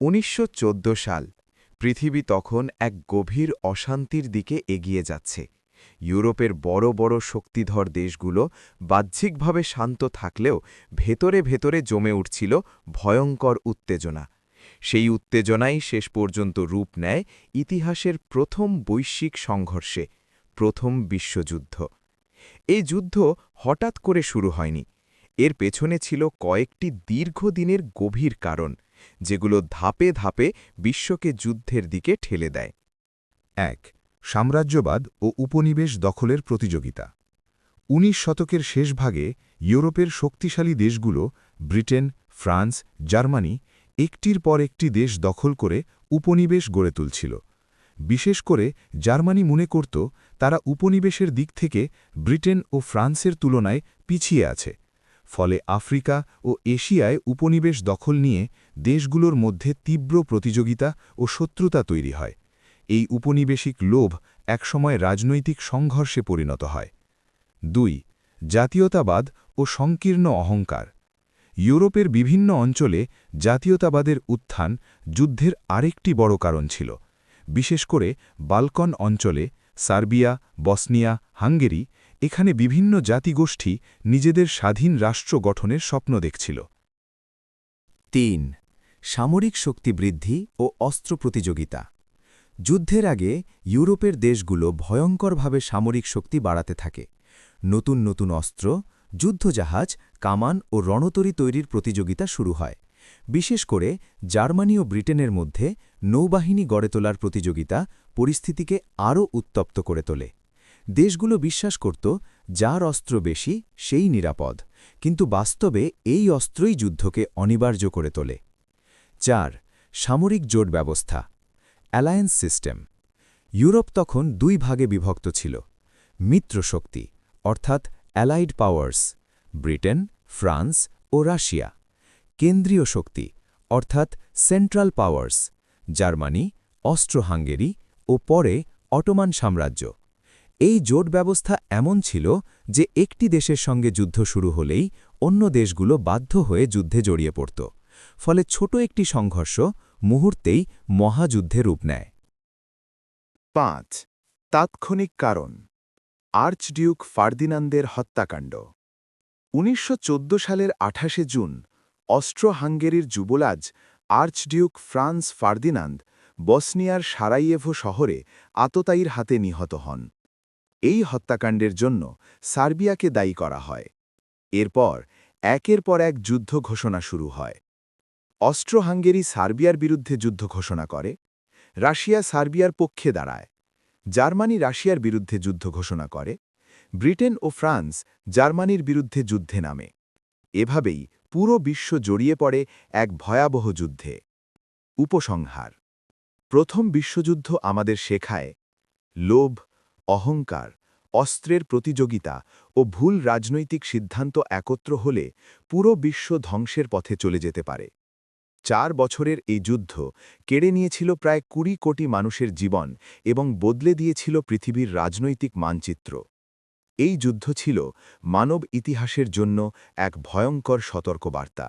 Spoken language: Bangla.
১৯১৪ সাল। পৃথিবী তখন এক গভীর অশান্তির দিকে এগিয়ে যাচ্ছে। ইউরোপের বড় বড় শক্তিধর দেশগুলো বাহ্যিকভাবে শান্ত থাকলেও ভেতরে ভেতরে জমে উঠছিল ভয়ঙ্কর উত্তেজনা। সেই উত্তেজনাই শেষ পর্যন্ত রূপ নেয় ইতিহাসের প্রথম বৈশ্বিক সংঘর্ষে, প্রথম বিশ্বযুদ্ধ। এই যুদ্ধ হঠাৎ করে শুরু হয়নি। এর পেছনে ছিল কয়েকটি দীর্ঘদিনের গভীর কারণ, যেগুলো ধাপে ধাপে বিশ্বকে যুদ্ধের দিকে ঠেলে দেয়। ১. সাম্রাজ্যবাদ ও উপনিবেশ দখলের প্রতিযোগিতা। ১৯ শতকের শেষ ভাগে ইউরোপের শক্তিশালী দেশগুলো ব্রিটেন, ফ্রান্স, জার্মানি একটির পর একটি দেশ দখল করে উপনিবেশ গড়ে তুলছিল। বিশেষ করে জার্মানি মনে করত তারা উপনিবেশের দিক থেকে ব্রিটেন ও ফ্রান্সের তুলনায় পিছিয়ে আছে। ফলে আফ্রিকা ও এশিয়ায় উপনিবেশ দখল নিয়ে দেশগুলোর মধ্যে তীব্র প্রতিযোগিতা ও শত্রুতা তৈরি হয়। এই উপনিবেশিক লোভ একসময় রাজনৈতিক সংঘর্ষে পরিণত হয়। ২. জাতীয়তাবাদ ও সংকীর্ণ অহংকার। ইউরোপের বিভিন্ন অঞ্চলে জাতীয়তাবাদের উত্থান যুদ্ধের আরেকটি বড় কারণ ছিল। বিশেষ করে বালকন অঞ্চলে, সার্বিয়া, বসনিয়া, হাঙ্গেরি, এখানে বিভিন্ন জাতিগোষ্ঠী নিজেদের স্বাধীন রাষ্ট্র গঠনের স্বপ্ন দেখছিল। ৩. সামরিক শক্তি বৃদ্ধি ও অস্ত্র প্রতিযোগিতা। যুদ্ধের আগে ইউরোপের দেশগুলো ভয়ঙ্করভাবে সামরিক শক্তি বাড়াতে থাকে। নতুন নতুন অস্ত্র, যুদ্ধজাহাজ, কামান ও রণতরী তৈরির প্রতিযোগিতা শুরু হয়। বিশেষ করে জার্মানি ও ব্রিটেনের মধ্যে নৌবাহিনী গড়ে তোলার প্রতিযোগিতা পরিস্থিতিকে আরও উত্তপ্ত করে তোলে। দেশগুলো বিশ্বাস করত যার অস্ত্র বেশি সেই নিরাপদ, কিন্তু বাস্তবে এই অস্ত্রই যুদ্ধকে অনিবার্য করে তোলে। ৪. সামরিক জোট ব্যবস্থা, অ্যালায়েন্স সিস্টেম। ইউরোপ তখন দুই ভাগে বিভক্ত ছিল। মিত্রশক্তি অর্থাৎ অ্যালাইড পাওয়ার্স, ব্রিটেন, ফ্রান্স ও রাশিয়া। কেন্দ্রীয় শক্তি অর্থাৎ সেন্ট্রাল পাওয়ার্স, জার্মানি, অস্ট্রো-হাঙ্গেরি ও পরে অটোমান সাম্রাজ্য। এই জোট ব্যবস্থা এমন ছিল যে একটি দেশের সঙ্গে যুদ্ধ শুরু হলেই অন্য দেশগুলো বাধ্য হয়ে যুদ্ধে জড়িয়ে পড়ত। ফলে ছোট একটি সংঘর্ষ মুহূর্তেই মহাযুদ্ধে রূপ নেয়। ৫. তাৎক্ষণিক কারণ, আর্চডিউক ফার্দিনান্দের হত্যাকাণ্ড। ১৯১৪ সালের ২৮ জুন অস্ট্রো-হাঙ্গেরির যুবরাজ আর্চডিউক ফ্রান্স ফার্দিনান্দ বসনিয়ার সারাইয়েভো শহরে আততায়ীর হাতে নিহত হন। এই হত্যাকাণ্ডের জন্য সার্বিয়াকে দায়ী করা হয়। এরপর একের পর এক যুদ্ধ ঘোষণা শুরু হয়। অস্ট্রো-হাঙ্গেরি সার্বিয়ার বিরুদ্ধে যুদ্ধ ঘোষণা করে, রাশিয়া সার্বিয়ার পক্ষে দাঁড়ায়, জার্মানি রাশিয়ার বিরুদ্ধে যুদ্ধ ঘোষণা করে, ব্রিটেন ও ফ্রান্স জার্মানির বিরুদ্ধে যুদ্ধে নামে। এভাবেই পুরো বিশ্ব জড়িয়ে পড়ে এক ভয়াবহ যুদ্ধে। উপসংহার: প্রথম বিশ্বযুদ্ধ আমাদের শেখায় লোভ, অহংকার, অস্ত্রের প্রতিযোগিতা ও ভুল রাজনৈতিক সিদ্ধান্ত একত্র হলে পুরো বিশ্ব ধ্বংসের পথে চলে যেতে পারে। ৪ বছরের এই যুদ্ধ কেড়ে নিয়েছিল প্রায় ২০ কোটি মানুষের জীবন এবং বদলে দিয়েছিল পৃথিবীর রাজনৈতিক মানচিত্র। এই যুদ্ধ ছিল মানব ইতিহাসের জন্য এক ভয়ঙ্কর সতর্কবার্তা।